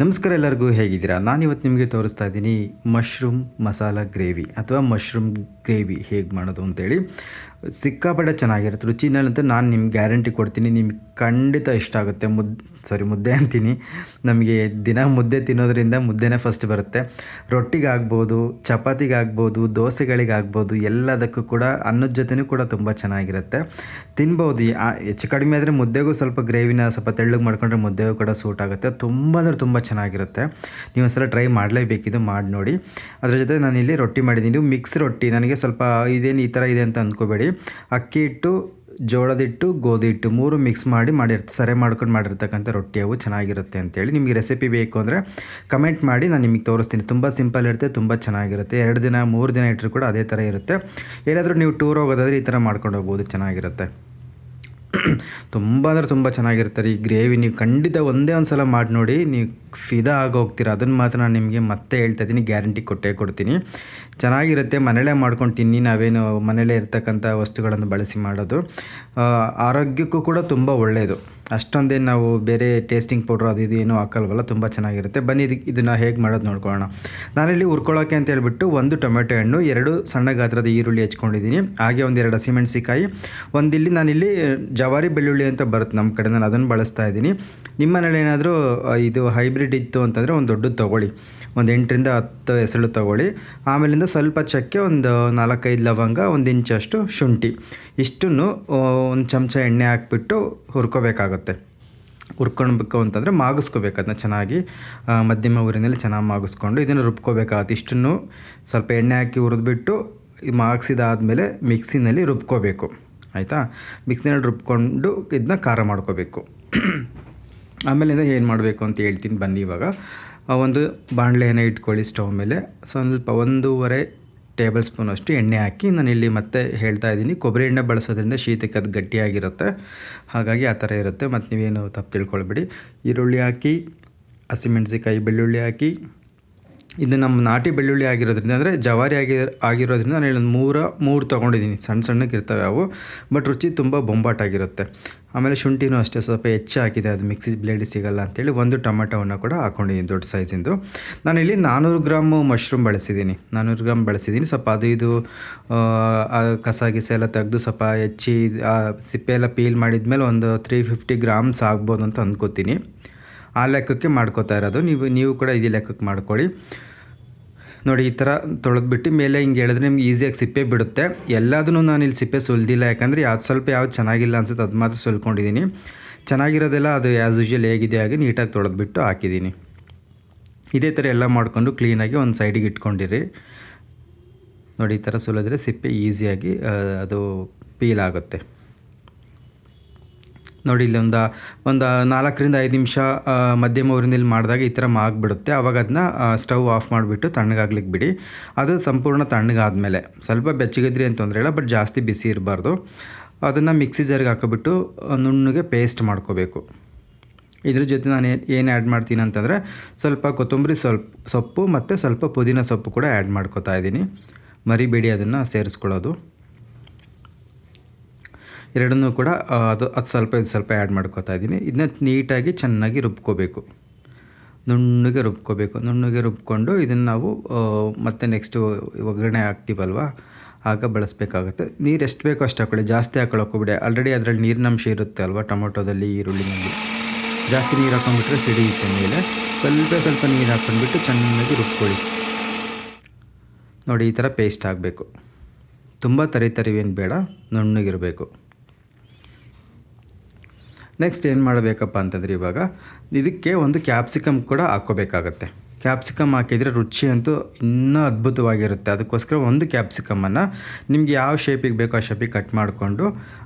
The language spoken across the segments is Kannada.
ನಮಸ್ಕಾರ, ಎಲ್ಲರಿಗೂ ಹೇಗಿದ್ದೀರಾ? ನಾನಿವತ್ತು ನಿಮಗೆ ತೋರಿಸ್ತಾ ಇದ್ದೀನಿ ಮಶ್ರೂಮ್ ಮಸಾಲ ಗ್ರೇವಿ ಅಥವಾ ಮಶ್ರೂಮ್ ಗ್ರೇವಿ ಹೇಗೆ ಮಾಡೋದು ಅಂತೇಳಿ. ಸಿಕ್ಕಾಪಟ್ಟೆ ಚೆನ್ನಾಗಿರುತ್ತೆ. ರುಚಿನಲ್ಲಂತೂ ನಾನು ನಿಮ್ಗೆ ಗ್ಯಾರಂಟಿ ಕೊಡ್ತೀನಿ, ನಿಮ್ಗೆ ಖಂಡಿತ ಇಷ್ಟ ಆಗುತ್ತೆ. ಮುದ್ದೆ ಅಂತೀನಿ, ನಮಗೆ ದಿನ ಮುದ್ದೆ ತಿನ್ನೋದ್ರಿಂದ ಮುದ್ದೆನೇ ಫಸ್ಟ್ ಬರುತ್ತೆ. ರೊಟ್ಟಿಗಾಗ್ಬೋದು, ಚಪಾತಿಗಾಗ್ಬೋದು, ದೋಸೆಗಳಿಗಾಗ್ಬೋದು, ಎಲ್ಲದಕ್ಕೂ ಕೂಡ ಅನ್ನದ ಜೊತೆನೂ ಕೂಡ ತುಂಬ ಚೆನ್ನಾಗಿರುತ್ತೆ, ತಿನ್ಬೋದು. ಹೆಚ್ಚು ಕಡಿಮೆ ಆದರೆ ಮುದ್ದೆಗೂ ಸ್ವಲ್ಪ ಗ್ರೇವಿನ ಸ್ವಲ್ಪ ತೆಳ್ಳಗೆ ಮಾಡ್ಕೊಂಡ್ರೆ ಮುದ್ದೆಗೂ ಕೂಡ ಸೂಟ್ ಆಗುತ್ತೆ. ತುಂಬ ಅಂದರೆ ತುಂಬ ಚೆನ್ನಾಗಿರುತ್ತೆ. ನೀವು ಒಂದ್ಸಲ ಟ್ರೈ ಮಾಡಲೇಬೇಕಿದು, ಮಾಡಿ ನೋಡಿ. ಅದ್ರ ಜೊತೆ ನಾನಿಲ್ಲಿ ರೊಟ್ಟಿ ಮಾಡಿದ್ದೀನಿ, ಮಿಕ್ಸ್ ರೊಟ್ಟಿ. ನನಗೆ ಸ್ವಲ್ಪ ಇದೇನು ಈ ಥರ ಇದೆ ಅಂತ ಅಂದ್ಕೋಬೇಡಿ. ಅಕ್ಕಿ ಹಿಟ್ಟು, ಜೋಳದ ಹಿಟ್ಟು, ಗೋಧಿ ಹಿಟ್ಟು 3 ಮಿಕ್ಸ್ ಮಾಡಿ ಸರಿ ಮಾಡ್ಕೊಂಡು ಮಾಡಿರ್ತಕ್ಕಂಥ ರೊಟ್ಟಿ, ಅವು ಚೆನ್ನಾಗಿರುತ್ತೆ ಅಂತೇಳಿ. ನಿಮಗೆ ರೆಸಿಪಿ ಬೇಕು ಅಂದರೆ ಕಮೆಂಟ್ ಮಾಡಿ, ನಾನು ನಿಮಗೆ ತೋರಿಸ್ತೀನಿ. ತುಂಬ ಸಿಂಪಲ್ ಇರುತ್ತೆ, ತುಂಬ ಚೆನ್ನಾಗಿರುತ್ತೆ. 2 ದಿನ 3 ದಿನ ಇಟ್ಟರು ಕೂಡ ಅದೇ ಥರ ಇರುತ್ತೆ. ಏನಾದರೂ ನೀವು ಟೂರ್ ಹೋಗೋದಾದರೆ ಈ ಥರ ಮಾಡ್ಕೊಂಡು ಹೋಗ್ಬೋದು, ಚೆನ್ನಾಗಿರುತ್ತೆ. ತುಂಬ ಅಂದರೆ ತುಂಬ ಚೆನ್ನಾಗಿರುತ್ತೆ ಈ ಗ್ರೇವಿ. ನೀವು ಖಂಡಿತ ಒಂದೇ ಒಂದು ಸಲ ಮಾಡಿ ನೋಡಿ, ನೀವು ಫಿದಾ ಆಗೋಗ್ತೀರ. ಅದನ್ನು ಮಾತ್ರ ನಾನು ನಿಮಗೆ ಮತ್ತೆ ಹೇಳ್ತಾ ಇದ್ದೀನಿ, ಗ್ಯಾರಂಟಿ ಕೊಡ್ತೀನಿ. ಚೆನ್ನಾಗಿರುತ್ತೆ. ಮನೇಲೇ ಮಾಡ್ಕೊಂಡು ತಿನ್ನಿ. ನಾವೇನು ಮನೇಲೇ ಇರ್ತಕ್ಕಂಥ ವಸ್ತುಗಳನ್ನು ಬಳಸಿ ಮಾಡೋದು ಆರೋಗ್ಯಕ್ಕೂ ಕೂಡ ತುಂಬ ಒಳ್ಳೆಯದು. ಅಷ್ಟೊಂದೇನು ನಾವು ಬೇರೆ ಟೇಸ್ಟಿಂಗ್ ಪೌಡ್ರ್ ಅದು ಇದು ಏನೂ ಹಾಕಲ್ವಲ್ಲ, ತುಂಬ ಚೆನ್ನಾಗಿರುತ್ತೆ. ಬನ್ನಿ ಇದನ್ನು ಹೇಗೆ ಮಾಡೋದು ನೋಡ್ಕೊಳ್ಳೋಣ. ನಾನಿಲ್ಲಿ ಹುರ್ಕೊಳ್ಳೋಕ್ಕೆ ಅಂತ ಹೇಳ್ಬಿಟ್ಟು 1 ಟೊಮೆಟೊ ಹಣ್ಣು, 2 ಸಣ್ಣ ಗಾತ್ರದ ಈರುಳ್ಳಿ ಹೆಚ್ಕೊಂಡಿದ್ದೀನಿ. ಹಾಗೆ 2 ಹಸಿಮೆಣಸಿಕಾಯಿ, ಒಂದಿಲ್ಲಿ ನಾನಿಲ್ಲಿ ಜವಾರಿ ಬೆಳ್ಳುಳ್ಳಿ ಅಂತ ಬರುತ್ತೆ ನಮ್ಮ ಕಡೆ, ನಾನು ಅದನ್ನು ಬಳಸ್ತಾ ಇದ್ದೀನಿ. ನಿಮ್ಮ ಮನೇಲಿ ಏನಾದರೂ ಇದು ಹೈಬ್ರಿಡ್ ಇತ್ತು ಅಂತಂದರೆ ಒಂದು ದೊಡ್ಡದು ತೊಗೊಳ್ಳಿ, ಒಂದು 8 ರಿಂದ 10 ಎಸಳು ತೊಗೊಳ್ಳಿ. ಆಮೇಲಿಂದ ಸ್ವಲ್ಪ ಚಕ್ಕೆ, ಒಂದು 4-5 ಲವಂಗ, 1 ಇಂಚಷ್ಟು ಶುಂಠಿ, ಇಷ್ಟನ್ನು 1 ಚಮಚ ಎಣ್ಣೆ ಹಾಕ್ಬಿಟ್ಟು ಹುರ್ಕೋಬೇಕಾಗುತ್ತೆ. ಹುರ್ಕೊಳ್ಬೇಕು ಅಂತಂದರೆ ಮಾಗಿಸ್ಕೋಬೇಕು, ಅದನ್ನ ಚೆನ್ನಾಗಿ ಮಧ್ಯಮ ಊರಿನಲ್ಲಿ ಚೆನ್ನಾಗಿ ಮಾಗಿಸ್ಕೊಂಡು ಇದನ್ನು ರುಬ್ಕೋಬೇಕಾಗುತ್ತೆ. ಇಷ್ಟನ್ನು ಸ್ವಲ್ಪ ಎಣ್ಣೆ ಹಾಕಿ ಹುರಿದ್ಬಿಟ್ಟು ಮಾಗಿಸಿದಾದಮೇಲೆ ಮಿಕ್ಸಿನಲ್ಲಿ ರುಬ್ಕೋಬೇಕು, ಆಯಿತಾ? ಮಿಕ್ಸಿನಲ್ಲಿ ರುಬ್ಕೊಂಡು ಇದನ್ನ ಖಾರ ಮಾಡ್ಕೋಬೇಕು. ಆಮೇಲಿಂದ ಏನು ಮಾಡಬೇಕು ಅಂತ ಹೇಳ್ತೀನಿ ಬನ್ನಿ. ಇವಾಗ ಒಂದು ಬಾಣಲೆಯನ್ನು ಇಟ್ಕೊಳ್ಳಿ ಸ್ಟವ್ ಮೇಲೆ. ಸ್ವಲ್ಪ 1.5 ಟೇಬಲ್ ಸ್ಪೂನ್ ಅಷ್ಟು ಎಣ್ಣೆ ಹಾಕಿ, ನಾನಿಲ್ಲಿ ಮತ್ತೆ ಹೇಳ್ತಾ ಇದ್ದೀನಿ, ಕೊಬ್ಬರಿ ಎಣ್ಣೆ ಬಳಸೋದ್ರಿಂದ ಶೀತಕ್ಕೆ ಅದು ಗಟ್ಟಿಯಾಗಿರುತ್ತೆ, ಹಾಗಾಗಿ ಆ ಥರ ಇರುತ್ತೆ. ಮತ್ತು ನೀವೇನು ತಪ್ಪು ತಿಳ್ಕೊಳ್ಬೇಡಿ. ಈರುಳ್ಳಿ ಹಾಕಿ, ಹಸಿಮೆಣಸಿಕಾಯಿ, ಬೆಳ್ಳುಳ್ಳಿ ಹಾಕಿ. ಇದು ನಮ್ಮ ನಾಟಿ ಬೆಳ್ಳುಳ್ಳಿ ಆಗಿರೋದ್ರಿಂದ, ಅಂದರೆ ಜವಾರಿ ಆಗಿರೋದ್ರಿಂದ ನಾನು ಇಲ್ಲಿ 3 ತೊಗೊಂಡಿದ್ದೀನಿ. ಸಣ್ಣಕ್ಕೆ ಇರ್ತವೆ ಅವು, ಬಟ್ ರುಚಿ ತುಂಬ ಬೊಂಬಾಟಾಗಿರುತ್ತೆ. ಆಮೇಲೆ ಶುಂಠಿನೂ ಅಷ್ಟೇ ಸ್ವಲ್ಪ ಹೆಚ್ಚು ಹಾಕಿದೆ, ಅದು ಮಿಕ್ಸಿ ಬ್ಲೇಡಿ ಸಿಗೋಲ್ಲ ಅಂತೇಳಿ 1 ಟೊಮೆಟೊವನ್ನು ಕೂಡ ಹಾಕ್ಕೊಂಡಿದ್ದೀನಿ, ದೊಡ್ಡ ಸೈಜಿಂದು. ನಾನಿಲ್ಲಿ 400 ಗ್ರಾಮ್ ಮಶ್ರೂಮ್ ಬಳಸಿದ್ದೀನಿ. 400 ಗ್ರಾಮ್ ಬಳಸಿದ್ದೀನಿ. ಸ್ವಲ್ಪ ಅದು ಇದು ಕಸ ಗಿಸ ಎಲ್ಲ ತೆಗೆದು ಸ್ವಲ್ಪ ಹೆಚ್ಚಿ ಸಿಪ್ಪೆ ಎಲ್ಲ ಪೀಲ್ ಮಾಡಿದ್ಮೇಲೆ ಒಂದು 350 ಗ್ರಾಮ್ಸ್ ಆಗ್ಬೋದು ಅಂತ ಅಂದ್ಕೋತೀನಿ. ಆ ಲೆಕ್ಕಕ್ಕೆ ಮಾಡ್ಕೋತಾ ಇರೋದು. ನೀವು ಕೂಡ ಇದೇ ಲೆಕ್ಕಕ್ಕೆ ಮಾಡ್ಕೊಳ್ಳಿ. ನೋಡಿ, ಈ ಥರ ತೊಳೆದ್ಬಿಟ್ಟು ಮೇಲೆ ಹಿಂಗೆ ಹೇಳಿದ್ರೆ ನಿಮ್ಗೆ ಈಸಿಯಾಗಿ ಸಿಪ್ಪೆ ಬಿಡುತ್ತೆ. ಎಲ್ಲದನ್ನೂ ನಾನು ಇಲ್ಲಿ ಸಿಪ್ಪೆ ಸುಲಿದಿಲ್ಲ, ಯಾಕಂದರೆ ಯಾವ್ದು ಚೆನ್ನಾಗಿಲ್ಲ ಅನ್ಸುತ್ತೆ ಅದು ಮಾತ್ರ ಸುಲ್ಕೊಂಡಿದ್ದೀನಿ. ಚೆನ್ನಾಗಿರೋದೆಲ್ಲ ಅದು ಆ್ಯಸ್ ಯೂಶುವಲ್ ಹೇಗಿದೆ ಆಗಿ ನೀಟಾಗಿ ತೊಳೆದ್ಬಿಟ್ಟು ಹಾಕಿದ್ದೀನಿ. ಇದೇ ಥರ ಎಲ್ಲ ಮಾಡಿಕೊಂಡು ಕ್ಲೀನಾಗಿ ಒಂದು ಸೈಡಿಗೆ ಇಟ್ಕೊಂಡಿರಿ. ನೋಡಿ, ಈ ಥರ ಸುಲಿದ್ರೆ ಸಿಪ್ಪೆ ಈಸಿಯಾಗಿ ಅದು ಪೀಲ್ ಆಗುತ್ತೆ. ನೋಡಿ, ಇಲ್ಲಿ ಒಂದು 4 ರಿಂದ 5 ನಿಮಿಷ ಮಧ್ಯಮ ಊರಿನಲ್ಲಿ ಮಾಡಿದಾಗ ಈ ಥರ ಮಾಗಿಬಿಡುತ್ತೆ. ಆವಾಗ ಅದನ್ನ ಸ್ಟವ್ ಆಫ್ ಮಾಡಿಬಿಟ್ಟು ತಣ್ಣಗಾಗ್ಲಿಕ್ಕೆ ಬಿಡಿ. ಅದು ಸಂಪೂರ್ಣ ತಣ್ಣಗಾದ್ಮೇಲೆ ಸ್ವಲ್ಪ ಬೆಚ್ಚಗಿದ್ರಿ ಅಂತ ತೊಂದರೆ ಇಲ್ಲ, ಬಟ್ ಜಾಸ್ತಿ ಬಿಸಿ ಇರಬಾರ್ದು. ಅದನ್ನು ಮಿಕ್ಸಿ ಜಾರ್ಗೆ ಹಾಕಿಬಿಟ್ಟು ನುಣ್ಣಗೆ ಪೇಸ್ಟ್ ಮಾಡ್ಕೋಬೇಕು. ಇದ್ರ ಜೊತೆ ನಾನು ಏನು ಆ್ಯಡ್ ಮಾಡ್ತೀನಿ ಅಂತಂದರೆ ಸ್ವಲ್ಪ ಕೊತ್ತಂಬರಿ ಸೊಪ್ಪು ಮತ್ತು ಸ್ವಲ್ಪ ಪುದೀನ ಸೊಪ್ಪು ಕೂಡ ಆ್ಯಡ್ ಮಾಡ್ಕೋತಾ ಇದ್ದೀನಿ. ಮರಿಬೇಡಿ ಅದನ್ನು ಸೇರಿಸ್ಕೊಳ್ಳೋದು. ಎರಡನ್ನೂ ಕೂಡ ಅದು ಸ್ವಲ್ಪ ಆ್ಯಡ್ ಮಾಡ್ಕೋತಾ ಇದ್ದೀನಿ. ಇದನ್ನ ನೀಟಾಗಿ ಚೆನ್ನಾಗಿ ರುಬ್ಕೋಬೇಕು, ನುಣ್ಣಗೆ ರುಬ್ಕೊಂಡು ಇದನ್ನು ನಾವು ಮತ್ತೆ ನೆಕ್ಸ್ಟು ಒಗ್ಗರಣೆ ಹಾಕ್ತೀವಲ್ವ, ಆಗ ಬಳಸಬೇಕಾಗುತ್ತೆ. ನೀರು ಎಷ್ಟು ಬೇಕೋ ಅಷ್ಟು ಹಾಕ್ಕೊಳ್ಳಿ, ಜಾಸ್ತಿ ಹಾಕೊಳ್ಳೋಕ್ಕೋಗ್ಬಿಡಿ. ಆಲ್ರೆಡಿ ಅದರಲ್ಲಿ ನೀರಿನಂಶ ಇರುತ್ತೆ ಅಲ್ವ ಟೊಮೊಟೊದಲ್ಲಿ, ಈರುಳ್ಳಿನಲ್ಲಿ. ಜಾಸ್ತಿ ನೀರು ಹಾಕೊಂಡ್ಬಿಟ್ರೆ ಸಿಡಿಯುತ್ತೆ ಮೇಲೆ. ಸ್ವಲ್ಪ ನೀರು ಹಾಕ್ಕೊಂಡ್ಬಿಟ್ಟು ಚೆನ್ನಾಗಿ ರುಬ್ಕೊಳ್ಳಿ. ನೋಡಿ, ಈ ಥರ ಪೇಸ್ಟ್ ಆಗಬೇಕು. ತುಂಬ ತರಿವೇನು ಬೇಡ, ನುಣ್ಣಗಿರಬೇಕು. ನೆಕ್ಸ್ಟ್ ಏನು ಮಾಡಬೇಕಪ್ಪ ಅಂತಂದರೆ, ಇವಾಗ ಇದಕ್ಕೆ ಒಂದು ಕ್ಯಾಪ್ಸಿಕಮ್ ಕೂಡ ಹಾಕ್ಕೋಬೇಕಾಗತ್ತೆ. ಕ್ಯಾಪ್ಸಿಕಮ್ ಹಾಕಿದರೆ ರುಚಿ ಅಂತೂ ಇನ್ನೂ ಅದ್ಭುತವಾಗಿರುತ್ತೆ. ಅದಕ್ಕೋಸ್ಕರ ಒಂದು ಕ್ಯಾಪ್ಸಿಕಮನ್ನು ನಿಮ್ಗೆ ಯಾವ ಶೇಪಿಗೆ ಬೇಕೋ ಆ ಶೇಪಿಗೆ ಕಟ್ ಮಾಡಿಕೊಂಡು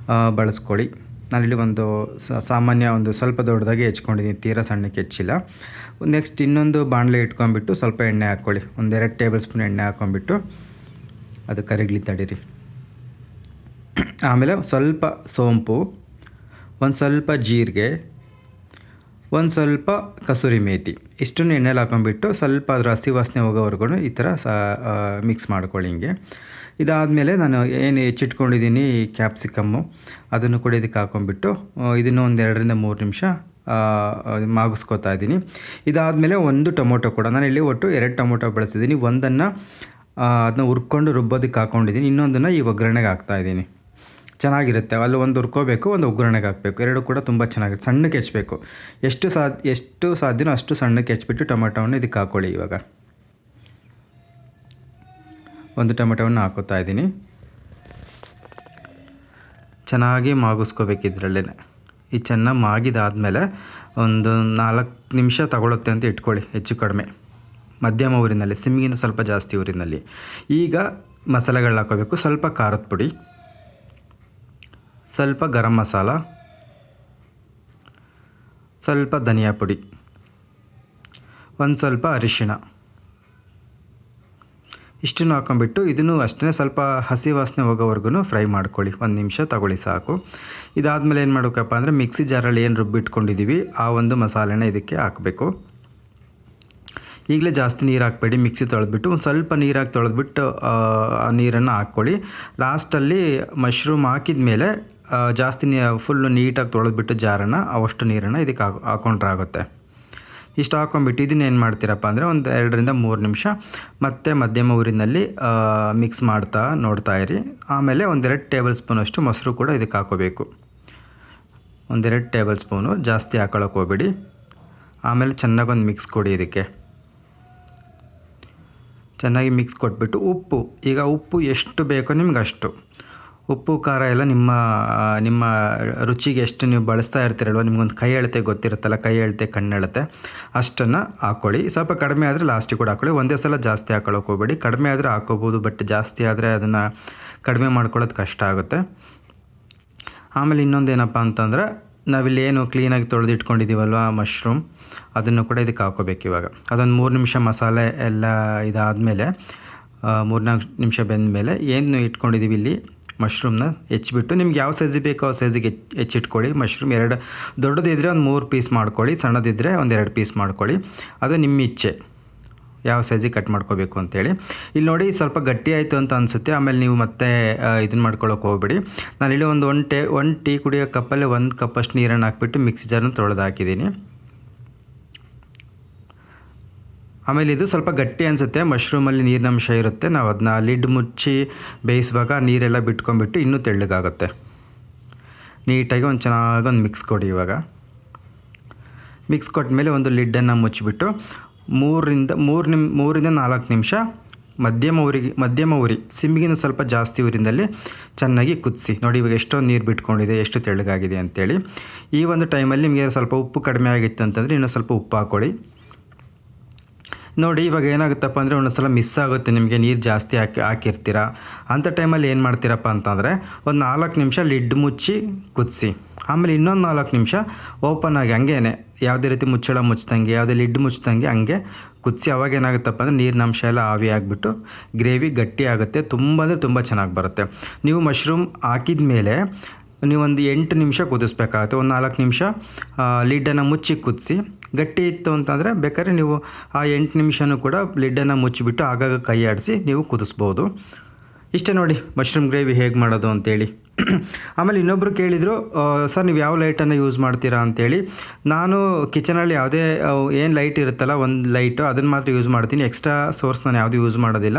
ಬಳಸ್ಕೊಳ್ಳಿ. ನಾನಿಲ್ಲಿ ಒಂದು ಸಾಮಾನ್ಯ ಒಂದು ಸ್ವಲ್ಪ ದೊಡ್ಡದಾಗಿ ಹೆಚ್ಕೊಂಡಿದ್ದೀನಿ, ತೀರಾ ಸಣ್ಣಕ್ಕೆ ಹೆಚ್ಚಿಲ್ಲ. ನೆಕ್ಸ್ಟ್ ಇನ್ನೊಂದು ಬಾಣಲೆ ಇಟ್ಕೊಂಡ್ಬಿಟ್ಟು ಸ್ವಲ್ಪ ಎಣ್ಣೆ ಹಾಕ್ಕೊಳ್ಳಿ. 1-2 ಟೇಬಲ್ ಸ್ಪೂನ್ ಎಣ್ಣೆ ಹಾಕ್ಕೊಂಡ್ಬಿಟ್ಟು ಅದು ಕರಿಗ್ಲಿ ತಡೀರಿ. ಆಮೇಲೆ ಸ್ವಲ್ಪ ಸೋಂಪು, ಒಂದು ಸ್ವಲ್ಪ ಜೀರಿಗೆ, ಒಂದು ಸ್ವಲ್ಪ ಕಸೂರಿ ಮೇಥಿ, ಇಷ್ಟನ್ನು ಎಣ್ಣೆಲಿ ಹಾಕೊಂಡ್ಬಿಟ್ಟು ಸ್ವಲ್ಪ ಅದರ ಹಸಿ ವಾಸನೆ ಹೋಗೋವರೆಗೂ ಈ ಥರ ಮಿಕ್ಸ್ ಮಾಡ್ಕೊಳ್ಳಿ ಹಿಂಗೆ. ಇದಾದಮೇಲೆ ನಾನು ಏನು ಹೆಚ್ಚಿಟ್ಕೊಂಡಿದ್ದೀನಿ ಕ್ಯಾಪ್ಸಿಕಮ್ಮು, ಅದನ್ನು ಕೂಡ ಇದಕ್ಕೆ ಹಾಕ್ಕೊಂಡ್ಬಿಟ್ಟು ಇದನ್ನು ಒಂದು 2 ರಿಂದ 3 ನಿಮಿಷ ಮಾಗಿಸ್ಕೊತಾ ಇದ್ದೀನಿ. ಇದಾದಮೇಲೆ ಒಂದು ಟೊಮೊಟೊ ಕೂಡ ನಾನಿಲ್ಲಿ ಒಟ್ಟು 2 ಟೊಮೊಟೊ ಬಳಸಿದ್ದೀನಿ. ಒಂದನ್ನು ಅದನ್ನ ಹುರ್ಕೊಂಡು ರುಬ್ಬೋದಕ್ಕೆ ಹಾಕ್ಕೊಂಡಿದ್ದೀನಿ, ಇನ್ನೊಂದನ್ನು ಈ ಒಗ್ಗರಣೆಗೆ ಹಾಕ್ತಾಯಿದ್ದೀನಿ. ಚೆನ್ನಾಗಿರುತ್ತೆ. ಅಲ್ಲಿ ಒಂದು ಹುರ್ಕೋಬೇಕು, ಒಂದು ಒಗ್ಗರಣೆಗೆ ಹಾಕಬೇಕು. ಎರಡು ಕೂಡ ತುಂಬ ಚೆನ್ನಾಗಿರುತ್ತೆ. ಸಣ್ಣಕ್ಕೆ ಹೆಚ್ಚಬೇಕು, ಎಷ್ಟು ಸಾಧ್ಯನೋ ಅಷ್ಟು ಸಣ್ಣಕ್ಕೆ ಹೆಚ್ಚಿಬಿಟ್ಟು ಟೊಮೊಟೊವನ್ನು ಇದಕ್ಕೆ ಹಾಕ್ಕೊಳ್ಳಿ. ಇವಾಗ ಒಂದು ಟೊಮೆಟೊವನ್ನು ಹಾಕೋತಾ ಇದ್ದೀನಿ. ಚೆನ್ನಾಗಿ ಮಾಗಿಸ್ಕೋಬೇಕು ಇದರಲ್ಲೇ. ಈ ಚೆನ್ನಾಗಿ ಮಾಗಿದಾದಮೇಲೆ ಒಂದು 4 ನಿಮಿಷ ತಗೊಳುತ್ತೆ ಅಂತ ಇಟ್ಕೊಳ್ಳಿ, ಹೆಚ್ಚು ಕಡಿಮೆ ಮಧ್ಯಮ ಊರಿನಲ್ಲಿ, ಸಿಮ್ಗಿನ ಸ್ವಲ್ಪ ಜಾಸ್ತಿ ಊರಿನಲ್ಲಿ. ಈಗ ಮಸಾಲೆಗಳನ್ನ ಹಾಕೋಬೇಕು. ಸ್ವಲ್ಪ ಖಾರದ ಪುಡಿ, ಸ್ವಲ್ಪ ಗರಂ ಮಸಾಲ, ಸ್ವಲ್ಪ ಧನಿಯಾ ಪುಡಿ, ಒಂದು ಸ್ವಲ್ಪ ಅರಿಶಿಣ, ಇಷ್ಟನ್ನು ಹಾಕೊಂಡ್ಬಿಟ್ಟು ಇದನ್ನು ಅಷ್ಟೇ ಸ್ವಲ್ಪ ಹಸಿ ವಾಸನೆ ಹೋಗೋವರೆಗೂ ಫ್ರೈ ಮಾಡ್ಕೊಳ್ಳಿ. 1 ನಿಮಿಷ ತಗೊಳ್ಳಿ ಸಾಕು. ಇದಾದಮೇಲೆ ಏನು ಮಾಡಬೇಕಪ್ಪ ಅಂದರೆ ಮಿಕ್ಸಿ ಜಾರಲ್ಲಿ ಏನು ರುಬ್ಬಿಟ್ಕೊಂಡಿದ್ದೀವಿ ಆ ಒಂದು ಮಸಾಲೆನ ಇದಕ್ಕೆ ಹಾಕಬೇಕು. ಈಗಲೇ ಜಾಸ್ತಿ ನೀರು ಹಾಕಬೇಡಿ. ಮಿಕ್ಸಿ ತೊಳೆದ್ಬಿಟ್ಟು ಒಂದು ಸ್ವಲ್ಪ ನೀರಾಗಿ ತೊಳೆದ್ಬಿಟ್ಟು ಆ ನೀರನ್ನು ಹಾಕ್ಕೊಳ್ಳಿ. ಲಾಸ್ಟಲ್ಲಿ ಮಶ್ರೂಮ್ ಹಾಕಿದ ಮೇಲೆ ಜಾಸ್ತಿ ಫುಲ್ಲು ನೀಟಾಗಿ ತೊಳೆದ್ಬಿಟ್ಟು ಜಾರನ್ನು ಅವಷ್ಟು ನೀರನ್ನು ಇದಕ್ಕೆ ಹಾಕೊಂಡ್ರೆ ಆಗುತ್ತೆ. ಇಷ್ಟು ಹಾಕೊಂಡ್ಬಿಟ್ಟು ಇದನ್ನೇನು ಮಾಡ್ತೀರಪ್ಪ ಅಂದರೆ ಒಂದು 2 ರಿಂದ 3 ನಿಮಿಷ ಮತ್ತೆ ಮಧ್ಯಮ ಊರಿನಲ್ಲಿ ಮಿಕ್ಸ್ ಮಾಡ್ತಾ ನೋಡ್ತಾ ಇರಿ. ಆಮೇಲೆ 1-2 ಟೇಬಲ್ ಸ್ಪೂನಷ್ಟು ಮೊಸರು ಕೂಡ ಇದಕ್ಕೆ ಹಾಕೋಬೇಕು. 1-2 ಟೇಬಲ್ ಸ್ಪೂನು, ಜಾಸ್ತಿ ಹಾಕೊಳ್ಳೋಕೆ ಹೋಗ್ಬೇಡಿ. ಆಮೇಲೆ ಚೆನ್ನಾಗೊಂದು ಮಿಕ್ಸ್ ಕೊಡಿ. ಇದಕ್ಕೆ ಚೆನ್ನಾಗಿ ಮಿಕ್ಸ್ ಕೊಟ್ಬಿಟ್ಟು ಈಗ ಉಪ್ಪು ಎಷ್ಟು ಬೇಕೋ ನಿಮ್ಗೆ ಅಷ್ಟು ಉಪ್ಪು ಖಾರ ಎಲ್ಲ ನಿಮ್ಮ ರುಚಿಗೆ ಎಷ್ಟು ನೀವು ಬಳಸ್ತಾ ಇರ್ತೀರಲ್ವ, ನಿಮ್ಗೊಂದು ಕೈ ಅಳತೆ ಗೊತ್ತಿರುತ್ತಲ್ಲ, ಕೈ ಅಳತೆ ಕಣ್ಣಳತೆ ಅಷ್ಟನ್ನು ಹಾಕ್ಕೊಳ್ಳಿ. ಸ್ವಲ್ಪ ಕಡಿಮೆ ಆದರೆ ಲಾಸ್ಟಿಗೆ ಕೂಡ ಹಾಕ್ಕೊಳ್ಳಿ. ಒಂದೇ ಸಲ ಜಾಸ್ತಿ ಹಾಕೊಳ್ಳೋಕೆ ಹೋಗಬೇಡಿ. ಕಡಿಮೆ ಆದರೆ ಹಾಕೋಬೋದು, ಬಟ್ ಜಾಸ್ತಿ ಆದರೆ ಅದನ್ನು ಕಡಿಮೆ ಮಾಡ್ಕೊಳ್ಳೋದು ಕಷ್ಟ ಆಗುತ್ತೆ. ಆಮೇಲೆ ಇನ್ನೊಂದೇನಪ್ಪ ಅಂತಂದರೆ ನಾವಿಲ್ಲಿ ಏನು ಕ್ಲೀನಾಗಿ ತೊಳೆದು ಇಟ್ಕೊಂಡಿದ್ದೀವಲ್ವ ಮಶ್ರೂಮ್, ಅದನ್ನು ಕೂಡ ಇದಕ್ಕೆ ಹಾಕೋಬೇಕು. ಇವಾಗ ಅದೊಂದು 3 ನಿಮಿಷ ಮಸಾಲೆ ಎಲ್ಲ ಇದಾದಮೇಲೆ 3-4 ನಿಮಿಷ ಬೆಂದಮೇಲೆ ಏನು ಇಟ್ಕೊಂಡಿದ್ದೀವಿ ಇಲ್ಲಿ ಮಶ್ರೂಮ್ನ ಹೆಚ್ಚಿಬಿಟ್ಟು, ನಿಮ್ಗೆ ಯಾವ ಸೈಜಿಗೆ ಬೇಕೋ ಆ ಸೈಜಿಗೆ ಹೆಚ್ಚಿಟ್ಕೊಳ್ಳಿ. ಮಶ್ರೂಮ್ 2 ದೊಡ್ಡದಿದ್ದರೆ ಒಂದು 3 ಪೀಸ್ ಮಾಡ್ಕೊಳ್ಳಿ, ಸಣ್ಣದಿದ್ದರೆ ಒಂದು 2 ಪೀಸ್ ಮಾಡ್ಕೊಳ್ಳಿ. ಅದು ನಿಮ್ಮ ಇಚ್ಛೆ ಯಾವ ಸೈಜಿಗೆ ಕಟ್ ಮಾಡ್ಕೋಬೇಕು ಅಂತೇಳಿ. ಇಲ್ಲಿ ನೋಡಿ ಸ್ವಲ್ಪ ಗಟ್ಟಿ ಆಯಿತು ಅಂತ ಅನಿಸುತ್ತೆ. ಆಮೇಲೆ ನೀವು ಮತ್ತೆ ಇದನ್ನು ಮಾಡ್ಕೊಳ್ಳೋಕೆ ಹೋಗ್ಬೇಡಿ. ನಾನಿಲ್ಲಿ ಒಂದು ಟೀ ಕುಡಿಯೋ ಕಪ್ಪಲ್ಲಿ 1 ಕಪ್ಪಷ್ಟು ನೀರನ್ನು ಹಾಕ್ಬಿಟ್ಟು ಮಿಕ್ಸಿ ಜಾರನ್ನು ತೊಳೆದು ಹಾಕಿದ್ದೀನಿ. ಆಮೇಲೆ ಇದು ಸ್ವಲ್ಪ ಗಟ್ಟಿ ಅನಿಸುತ್ತೆ, ಮಶ್ರೂಮಲ್ಲಿ ನೀರಿನಂಶ ಇರುತ್ತೆ. ನಾವು ಅದನ್ನ ಲಿಡ್ ಮುಚ್ಚಿ ಬೇಯಿಸುವಾಗ ನೀರೆಲ್ಲ ಬಿಟ್ಕೊಂಡ್ಬಿಟ್ಟು ಇನ್ನೂ ತೆಳ್ಳಗಾಗುತ್ತೆ. ನೀಟಾಗಿ ಚೆನ್ನಾಗಿ ಒಂದು ಮಿಕ್ಸ್ ಕೊಡಿ. ಇವಾಗ ಮಿಕ್ಸ್ ಕೊಟ್ಟ ಮೇಲೆ ಒಂದು ಲಿಡ್ಡನ್ನು ಮುಚ್ಚಿಬಿಟ್ಟು 3-4 ನಿಮಿಷ ಮಧ್ಯಮ ಉರಿ, ಸಿಮ್ಮಿಗಿನ ಸ್ವಲ್ಪ ಜಾಸ್ತಿ ಊರಿನಲ್ಲಿ ಚೆನ್ನಾಗಿ ಕುದಿಸಿ. ನೋಡಿ ಇವಾಗ ಎಷ್ಟೊಂದು ನೀರು ಬಿಟ್ಕೊಂಡಿದೆ, ಎಷ್ಟು ತೆಳ್ಳಗಾಗಿದೆ ಅಂತೇಳಿ. ಈ ಒಂದು ಟೈಮಲ್ಲಿ ನಿಮಗೆ ಸ್ವಲ್ಪ ಉಪ್ಪು ಕಡಿಮೆ ಆಗಿತ್ತು ಅಂತಂದರೆ ಇನ್ನೂ ಸ್ವಲ್ಪ ಉಪ್ಪು ಹಾಕ್ಕೊಳ್ಳಿ. ನೋಡಿ ಇವಾಗ ಏನಾಗುತ್ತಪ್ಪ ಅಂದರೆ ಒಂದೊಂದು ಸಲ ಮಿಸ್ ಆಗುತ್ತೆ, ನಿಮಗೆ ನೀರು ಜಾಸ್ತಿ ಹಾಕಿರ್ತೀರ. ಅಂಥ ಟೈಮಲ್ಲಿ ಏನು ಮಾಡ್ತೀರಪ್ಪ ಅಂತಂದರೆ ಒಂದು 4 ನಿಮಿಷ ಲಿಡ್ ಮುಚ್ಚಿ ಕುದಿಸಿ. ಆಮೇಲೆ ಇನ್ನೊಂದು 4 ನಿಮಿಷ ಓಪನ್ ಆಗಿ ಹಂಗೇನೆ ಯಾವುದೇ ರೀತಿ ಮುಚ್ಚಳ ಮುಚ್ಚಿದಂಗೆ, ಯಾವುದೇ ಲಿಡ್ ಮುಚ್ಚಿದಂಗೆ ಹಂಗೆ ಕುದಿಸಿ. ಅವಾಗ ಏನಾಗುತ್ತಪ್ಪ ಅಂದರೆ ನೀರಿನ ಅಂಶ ಎಲ್ಲ ಆವಿ ಆಗಿಬಿಟ್ಟು ಗ್ರೇವಿ ಗಟ್ಟಿ ಆಗುತ್ತೆ. ತುಂಬ ಅಂದರೆ ತುಂಬ ಚೆನ್ನಾಗಿ ಬರುತ್ತೆ. ನೀವು ಮಶ್ರೂಮ್ ಹಾಕಿದ ಮೇಲೆ ನೀವೊಂದು 8 ನಿಮಿಷ ಕುದಿಸ್ಬೇಕಾಗುತ್ತೆ. ಒಂದು 4 ನಿಮಿಷ ಲಿಡ್ಡನ್ನು ಮುಚ್ಚಿ ಕುದಿಸಿ. ಗಟ್ಟಿ ಇತ್ತು ಅಂತಂದರೆ ಬೇಕಾದ್ರೆ ನೀವು ಆ 8 ನಿಮಿಷನೂ ಕೂಡ ಲಿಡ್ಡನ್ನು ಮುಚ್ಚಿಬಿಟ್ಟು ಆಗಾಗ ಕೈ ಆಡಿಸಿ ನೀವು ಕುದಿಸ್ಬೋದು. ಇಷ್ಟೇ ನೋಡಿ ಮಶ್ರೂಮ್ ಗ್ರೇವಿ ಹೇಗೆ ಮಾಡೋದು ಅಂತೇಳಿ. ಆಮೇಲೆ ಇನ್ನೊಬ್ಬರು ಕೇಳಿದರು, ಸರ್ ನೀವು ಯಾವ ಲೈಟನ್ನು ಯೂಸ್ ಮಾಡ್ತೀರಾ ಅಂತೇಳಿ. ನಾನು ಕಿಚನಲ್ಲಿ ಯಾವುದೇ ಏನು ಲೈಟ್ ಇರುತ್ತಲ್ಲ ಒಂದು ಲೈಟು ಅದನ್ನು ಮಾತ್ರ ಯೂಸ್ ಮಾಡ್ತೀನಿ. ಎಕ್ಸ್ಟ್ರಾ ಸೋರ್ಸ್ ನಾನು ಯಾವುದೂ ಯೂಸ್ ಮಾಡೋದಿಲ್ಲ.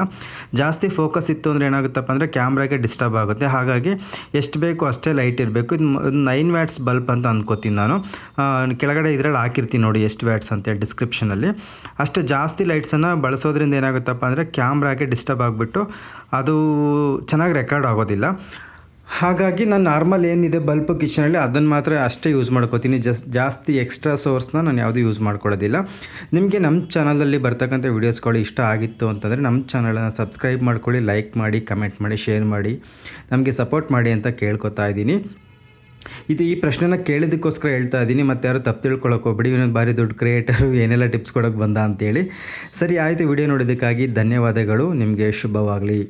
ಜಾಸ್ತಿ ಫೋಕಸ್ ಇತ್ತು ಅಂದರೆ ಏನಾಗುತ್ತಪ್ಪ ಅಂದರೆ ಕ್ಯಾಮ್ರಾಗೆ ಡಿಸ್ಟರ್ಬ್ ಆಗುತ್ತೆ. ಹಾಗಾಗಿ ಎಷ್ಟು ಬೇಕು ಅಷ್ಟೇ ಲೈಟ್ ಇರಬೇಕು. ಇದು 9 ವ್ಯಾಟ್ಸ್ ಬಲ್ಬ್ ಅಂತ ಅಂದ್ಕೋತೀನಿ ನಾನು. ಕೆಳಗಡೆ ಇದರಲ್ಲಿ ಹಾಕಿರ್ತೀನಿ ನೋಡಿ ಎಷ್ಟು ವ್ಯಾಟ್ಸ್ ಅಂತೇಳಿ ಡಿಸ್ಕ್ರಿಪ್ಷನಲ್ಲಿ. ಅಷ್ಟೇ ಜಾಸ್ತಿ ಲೈಟ್ಸನ್ನು ಬಳಸೋದ್ರಿಂದ ಏನಾಗುತ್ತಪ್ಪ ಅಂದರೆ ಕ್ಯಾಮ್ರಾಗೆ ಡಿಸ್ಟರ್ಬ್ ಆಗಿಬಿಟ್ಟು ಅದು ಚೆನ್ನಾಗಿ ರೆಕಾರ್ಡ್ ಆಗೋದಿಲ್ಲ. ಹಾಗಾಗಿ ನಾನು ನಾರ್ಮಲ್ ಏನಿದೆ ಬಲ್ಪ್ ಕಿಚನಲ್ಲಿ ಅದನ್ನು ಮಾತ್ರ ಅಷ್ಟೇ ಯೂಸ್ ಮಾಡ್ಕೋತೀನಿ. ಜಾಸ್ತಿ ಎಕ್ಸ್ಟ್ರಾ ಸೋರ್ಸ್ನ ನಾನು ಯಾವುದೂ ಯೂಸ್ ಮಾಡ್ಕೊಳ್ಳೋದಿಲ್ಲ. ನಿಮಗೆ ನಮ್ಮ ಚಾನಲಲ್ಲಿ ಬರ್ತಕ್ಕಂಥ ವೀಡಿಯೋಸ್ಗಳು ಇಷ್ಟ ಆಗಿತ್ತು ಅಂತಂದರೆ ನಮ್ಮ ಚಾನಲನ್ನು ಸಬ್ಸ್ಕ್ರೈಬ್ ಮಾಡ್ಕೊಳ್ಳಿ, ಲೈಕ್ ಮಾಡಿ, ಕಮೆಂಟ್ ಮಾಡಿ, ಶೇರ್ ಮಾಡಿ, ನಮಗೆ ಸಪೋರ್ಟ್ ಮಾಡಿ ಅಂತ ಕೇಳ್ಕೊತಾ ಇದ್ದೀನಿ. ಈ ಪ್ರಶ್ನೆನ ಕೇಳಿದ್ದಕ್ಕೋಸ್ಕರ ಹೇಳ್ತಾ ಇದ್ದೀನಿ. ಮತ್ತು ಯಾರು ತಪ್ಪು ತಿಳ್ಕೊಳ್ಳೋಕೆ ಹೋಗ್ಬಿಡಿ, ಇನ್ನೊಂದು ಭಾರಿ ದೊಡ್ಡ ಕ್ರಿಯೇಟರು ಏನೆಲ್ಲ ಟಿಪ್ಸ್ ಕೊಡೋಕ್ಕೆ ಬಂದ ಅಂತೇಳಿ. ಸರಿ ಆಯಿತು, ವಿಡಿಯೋ ನೋಡೋದಕ್ಕಾಗಿ ಧನ್ಯವಾದಗಳು. ನಿಮಗೆ ಶುಭವಾಗಲಿ.